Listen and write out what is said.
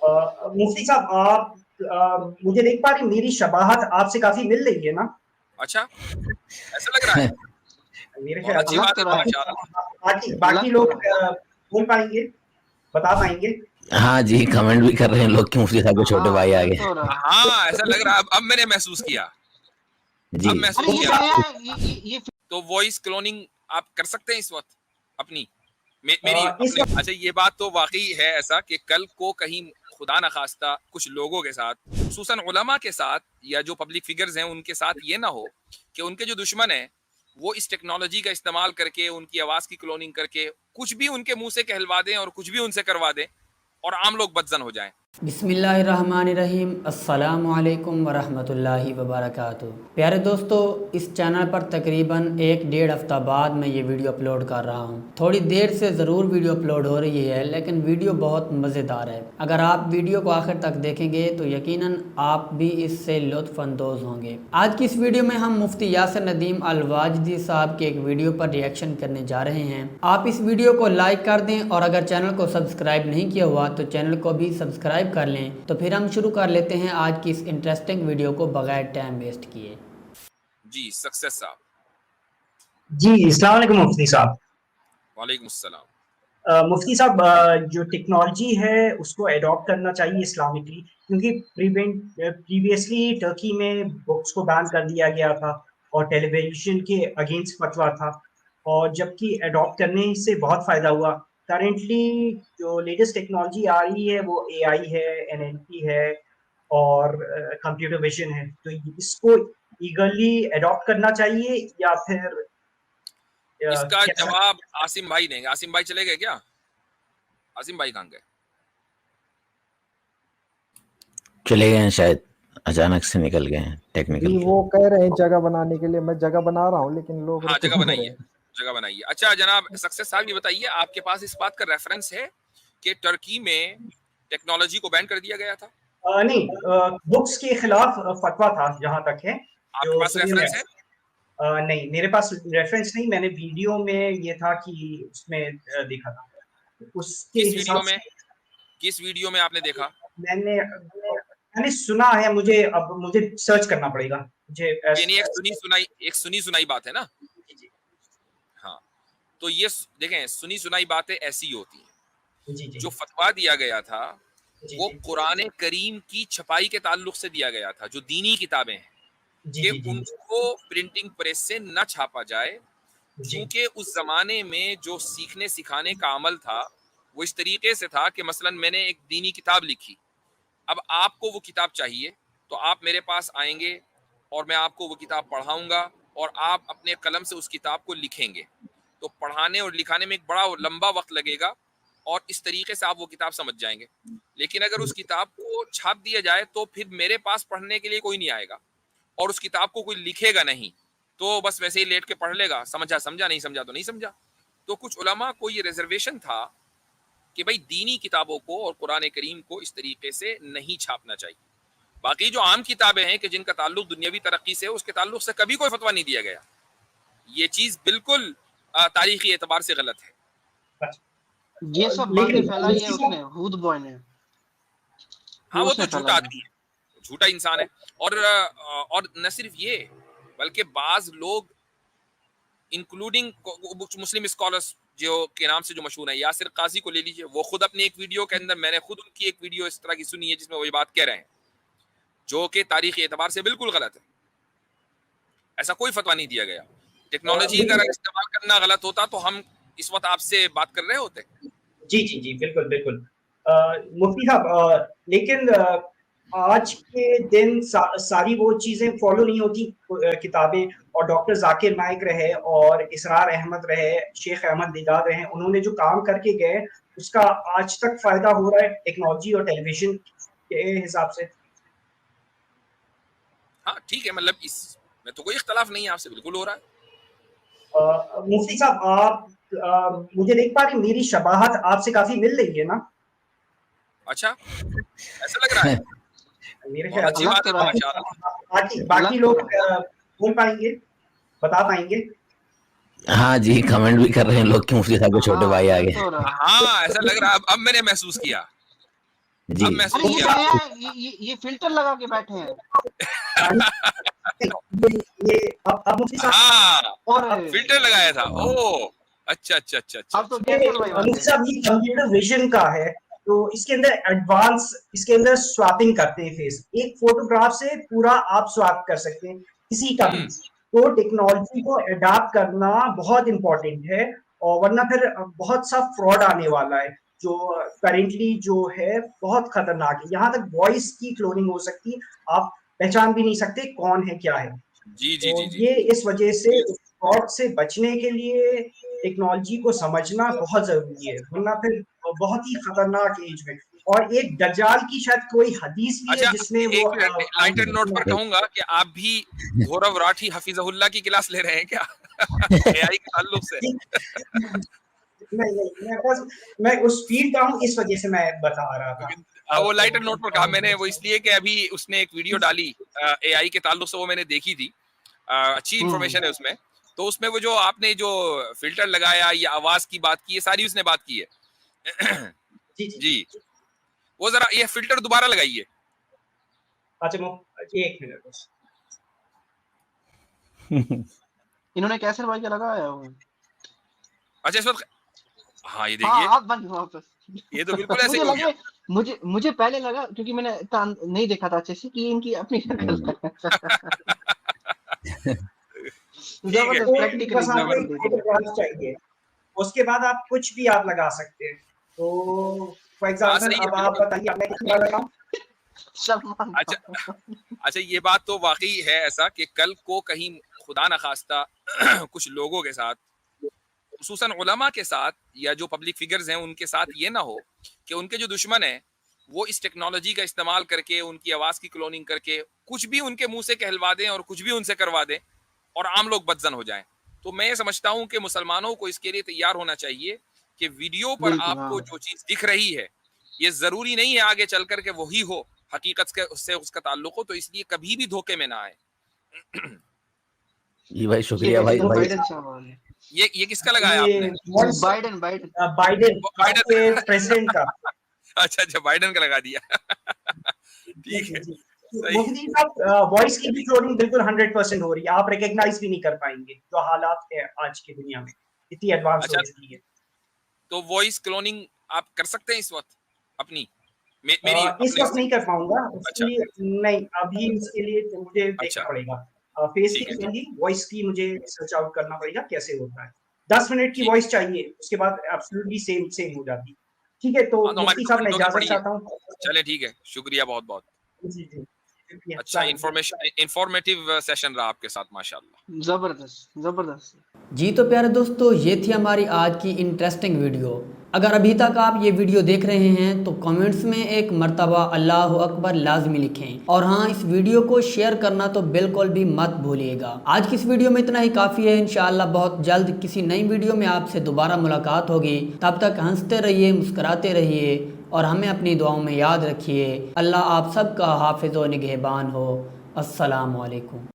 मुफ्ती साहब आप मुझे देख पा रही, मेरी शबाहत आपसे काफी मिल रही है ना? अच्छा, ऐसा लग रहा है। मेरे बहुत ख्याल अच्छी बात है तो माशाअल्लाह। बाकी बाकी लोग बोल पाएंगे, बता पाएंगे? हाँ जी, कमेंट भी कर रहे हैं लोग कि मुफ्ती साहब के छोटे भाई आ गए। हाँ, ऐसा लग रहा है। अब मैंने महसूस किया। जी अब महसूस किया। तो वॉइस क्लोनिंग आप कर सकते हैं इस वक्त अपनी मेरी अपने। अच्छा, ये बात तो वाकई है ऐसा कि कल को कहीं खुदा न खास्ता कुछ लोगों के साथ, खुसूसन उलमा के साथ या जो पब्लिक फिगर्स हैं उनके साथ ये ना हो कि उनके जो दुश्मन है वो इस टेक्नोलॉजी का इस्तेमाल करके उनकी आवाज की क्लोनिंग करके कुछ भी उनके मुंह से कहलवा दें और कुछ भी उनसे करवा दें और आम लोग बदजन हो जाएं। बिस्मिल्लाहिर्रहमानिर्रहीम, अस्सलामुअलैकुम वरहमतुल्लाहि वबरकातुहू। प्यारे दोस्तों, इस चैनल पर तकरीबन 1-1.5 हफ्ता बाद मैं ये वीडियो अपलोड कर रहा हूँ। थोड़ी देर से ज़रूर वीडियो अपलोड हो रही है, लेकिन वीडियो बहुत मज़ेदार है। अगर आप वीडियो को आखिर तक देखेंगे तो यकीनन आप भी इससे लुत्फ़अंदोज़ होंगे। आज की इस वीडियो में हम मुफ्ती यासिर नदीम अल-वाजदी साहब के एक वीडियो पर रिएक्शन करने जा रहे हैं। आप इस वीडियो को लाइक कर दें और अगर चैनल को सब्सक्राइब नहीं किया हुआ तो चैनल को भी सब्सक्राइब कर लें। तो फिर हम शुरू कर लेते हैं आज की इस इंटरेस्टिंग वीडियो को बगैर टाइम वेस्ट किए। जी सक्सेस साहब। जी, अस्सलाम वालेकुम मुफ्ती साहब। वालेकुम अस्सलाम। मुफ्ती साहब, जो टेक्नोलॉजी है उसको अडॉप्ट करना चाहिए इस्लामिकली, क्योंकि प्रीवियसली टर्की में बुक्स को बैन कर दिया गया था और टेलीविजन के अगेंस्ट फतवा था, और जबकि अडॉप्ट करने से बहुत फ़ायदा हुआ। करेंटली जो लेटेस्ट टेक्नोलॉजी आ रही है वो एआई है, एनएलपी है और कंप्यूटर विजन है, तो इसको ईगरली अडॉप्ट करना चाहिए या फिर इसका कैसा? जवाब आसिम भाई देंगे। आसिम भाई चले गए क्या? आसिम भाई कहाँ गए? चले गए हैं शायद, अचानक से निकल गए हैं टेक्निकल। वो कह रहे हैं जगह बनाने के लिए, मैं जगह बना रहा हूँ लेकिन लोग हाँ, जगह रुक नहीं बनाइए, रहे। जगह बनाइए। अच्छा जनाब सक्सेस साहब, ये बताइए आपके पास इस बात का रेफरेंस है कि टर्की में टेक्नोलॉजी को बैन कर दिया गया था? नहीं, बुक्स के खिलाफ फतवा था जहां तक है। आपके पास रेफरेंस है? नहीं, मेरे पास रेफरेंस नहीं, मैंने वीडियो में ये था कि उसमें देखा था उसके किस हिसाब वीडियो में? किस वीडियो में आपने देखा? मैंने मैंने सुना है, मुझे सर्च करना पड़ेगा मुझे। यानी एक सुनी सुनाई बात है ना? हाँ, तो ये देखें, सुनी सुनाई बातें ऐसी होती हैं। जी जी जो फतवा दिया गया था जी वो जी कुरान करीम की छपाई के ताल्लुक से दिया गया था, जो दीनी किताबें हैं जी कि जी जी उनको प्रिंटिंग प्रेस से न छापा जाए, जी क्योंकि उस जमाने में जो सीखने सिखाने का अमल था वो इस तरीके से था कि मसलन मैंने एक दीनी किताब लिखी, अब आपको वो किताब चाहिए तो आप मेरे पास आएंगे और मैं आपको वो किताब पढ़ाऊंगा और आप अपने कलम से उस किताब को लिखेंगे। तो पढ़ाने और लिखाने में एक बड़ा लंबा वक्त लगेगा और इस तरीके से आप वो किताब समझ जाएंगे। लेकिन अगर उस किताब को छाप दिया जाए तो फिर मेरे पास पढ़ने के लिए कोई नहीं आएगा और उस किताब को कोई लिखेगा नहीं, तो बस वैसे ही लेट के पढ़ लेगा, समझा समझा, नहीं समझा तो नहीं समझा। तो कुछ उलमा को ये रिजर्वेशन था कि भाई दीनी किताबों को और कुरान करीम को इस तरीके से नहीं छापना चाहिए। बाकी जो आम किताबें हैं कि जिनका ताल्लुक दुनियावी तरक्की से है, उसके ताल्लुक से कभी कोई फतवा नहीं दिया गया। ये चीज बिल्कुल तारीखी एतबार से गलत है। ये सब बातें फैलाई है उसने, हुद बॉय ने। हाँ, वो तो झूठा आदमी है, झूठा इंसान है। और न सिर्फ ये, बल्कि बाज लोग इंक्लूडिंग मुस्लिम स्कॉलर्स जो के नाम से जो मशहूर है, यासिर काजी को ले लीजिए, वो खुद अपनी एक वीडियो के अंदर, मैंने खुद उनकी एक वीडियो इस तरह की सुनी है जिसमें वो ये बात कह रहे हैं जो कि तारीखी एतबार से बिल्कुल गलत है। ऐसा कोई फतवा नहीं दिया गया। टेक्नोलॉजी का इस्तेमाल करना गलत होता तो हम इस वक्त आपसे बात कर रहे होते। जी जी जी, बिल्कुल बिल्कुल। मुफ्ती साहब, लेकिन आज के दिन सारी वो चीजें फॉलो नहीं होती। किताबें और डॉक्टर जाकिर नाइक रहे और इसरार अहमद रहे, शेख अहमद दिदार रहे, उन्होंने जो काम करके गए उसका आज तक फायदा हो रहा है टेक्नोलॉजी और टेलीविजन के हिसाब से। हाँ ठीक है, मतलब इसमें तो कोई इख्तलाफ नहीं है, आपसे बिल्कुल हो रहा है। मुफ्ती साहब, आप मुझे देख पा रही, मेरी शबाहत आपसे काफी मिल रही है ना? अच्छा, ऐसा लग रहा है। मेरे बहुत ख्याल अच्छी बात है माशाअल्लाह। बाकी लोग बोल पाएंगे, बता पाएंगे? हाँ जी, कमेंट भी कर रहे हैं लोग कि मुफ्ती साहब के छोटे भाई आ गए। हाँ, ऐसा लग रहा है। अब मैंने महसूस किया। जी अब अरे महसूस ये किया। क्या है, ये फिल्टर लगा के बैठे हैं। ये अब मुफ्ती साहब हाँ, और फिल्टर लगाया था। ओह, अच्छा अच्छा अच्छा अच्छा अब तो अच्छा। ये कैंसल भाई बन मुफ्ती गए। साहब ये कंप्यूटर विजन का है, तो इसके अंदर एडवांस, इसके अंदर स्वैपिंग करते हैं फेस, एक फोटोग्राफ से पूरा आप स्वैप कर सकते हैं किसी का भी। तो टेक्नोलॉजी को अडाप्ट करना बहुत इंपॉर्टेंट है, और वरना फिर बहुत सा फ्रॉड आने वाला है जो करेंटली जो है बहुत खतरनाक है। यहाँ तक वॉइस की क्लोनिंग हो सकती है, आप पहचान भी नहीं सकते कौन है क्या है। जी जी तो जी जी ये जी। इस वजह से फ्रॉड से बचने के लिए टेक्नोलॉजी को समझना बहुत जरूरी है, वरना फिर बहुत ही खतरनाक एज में। और एक दज्जाल की शायद कोई हदीस भी है अच्छा, जिसमें वो एक मिनट, लाइटर नोट पर कहूंगा कि आप भी गौरव राठी हफीजहुल्लाह की क्लास ले रहे हैं क्या? एआई के ताल्लुक से। नहीं नहीं, मैं उस फील्ड का हूँ, इस वजह से मैं बता रहा था। वो लाइटर नोट पर कहा मैंने वो इसलिए कि अभी उसने एक वीडियो डाली एआई के ताल्लुक से, वो मैंने देखी थी। अच्छी इंफॉर्मेशन है उसमें। तो उसमें वो जो आपने जो फिल्टर लगाया या आवाज की बात की, ये सारी उसने बात की है। जी जी जी, वो जरा ये फिल्टर दोबारा लगाइए। अच्छा, एक मिनट बस। इन्होंने कैंसल भाई का लगाया वो। अच्छा इस वक्त, हाँ ये देखिए, हाँ आप बंद वापस। ये तो बिल्कुल ऐसे ही मुझे हो गया। लगे, मुझे पहले लगा, क्योंकि मैंने इतना नहीं देखा था अच्छे से, कि इनकी अपनी शक्ल ठीक है। जबरदस्त तो प्रैक्टिकल बस आपको एग्जांपल एक दे दिया। फोटोग्राफ चाहिए, उसके बाद आप कुछ भी आप लगा सकते हैं। तो फॉर हाँ एग्जांपल सही है, अब आप बिल्कुल। बताइए आपने क्या लगाया। सलमान अच्छा अच्छा, ये बात तो वाकई है ऐसा कि कल को कहीं खुदा न खास्ता कुछ लोगों के साथ, खुसूसन उलमा के साथ या जो पब्लिक फिगर्स हैं उनके साथ ये ना हो कि उनके जो दुश्मन हैं वो इस टेक्नोलॉजी का इस्तेमाल करके उनकी आवाज की क्लोनिंग करके कुछ भी उनके मुंह से कहलवा दें और कुछ भी उनसे करवा दें और आम लोग बदजन हो जाएं। तो मैं ये समझता हूं कि मुसलमानों को इसके लिए तैयार होना चाहिए कि वीडियो पर बिल्कुल हाँ आपको जो चीज दिख रही है ये जरूरी नहीं है आगे चल करके वही हो, हकीकत के उससे उसका ताल्लुक हो, तो इसलिए कभी भी धोखे में ना आए। जी भाई, ये शुक्रिया भाई वैसे भाई। बाइडेन साहब है। ये किसका लगाया ये आपने? वॉइस बाइडेन बाइडेन बाइडेन आपके बाइडन। प्रेसिडेंट का। अच्छा अच्छा, बाइडन का लगा दिया। जी ठीक जी है, जी। सही। मुफ्ती साहब, वॉइस की भी क्लोनिंग बिल्कुल 100% हो रही है, आप रिकॉग्नाइज भी नहीं कर पाएंगे जो हालात है आज की दुनिया में, इतनी एडवांस हो अच्छा, चुकी है। तो वॉइस क्लोनिंग आप कर सकते हैं इस वक्त अपनी? मेरी इस अपने वक्त से? नहीं कर पाऊंगा, उसके अच्छा लिए नहीं, अभी इसके लिए तो मुझे देखना अच्छा, पड़ेगा। फेस की ठीक है ठीक, क्लोनिंग, वॉइस की मुझे सर्च आउट करना पड़ेगा कैसे होता है। 10 मिनट की ठीक। वॉइस चाहिए, उसके बाद एब्सोल्युटली सेम सेम हो जाती है। ठीक है, तो हाँ तो हमारी मुफ्ती 2 साहब मैं मिनटों की इजाजत पड़ी है। चाहता हूँ। चले ठीक है, शुक्रिया बहुत बहुत। जी जी, शुक्रिया, अच्छा, अस्सलाम वालेकुम। इंफॉर्मेटिव सेशन रहा आपके साथ माशाल्लाह। जबरदस्त जबरदस्त। जी तो प्यारे दोस्तों, ये थी हमारी आज की इंटरेस्टिंग वीडियो। अगर अभी तक आप ये वीडियो देख रहे हैं तो कमेंट्स में एक मर्तबा अल्लाह अकबर लाजमी लिखें, और हाँ, इस वीडियो को शेयर करना तो बिल्कुल भी मत भूलिएगा। आज की इस वीडियो में इतना ही काफ़ी है। इंशाअल्लाह बहुत जल्द किसी नई वीडियो में आपसे दोबारा मुलाकात होगी। तब तक हंसते रहिए, मुस्कुराते रहिए और हमें अपनी दुआओं में याद रखिए। अल्लाह आप सबका हाफिज़ व निगहबान हो। अस्सलामु अलैकुम।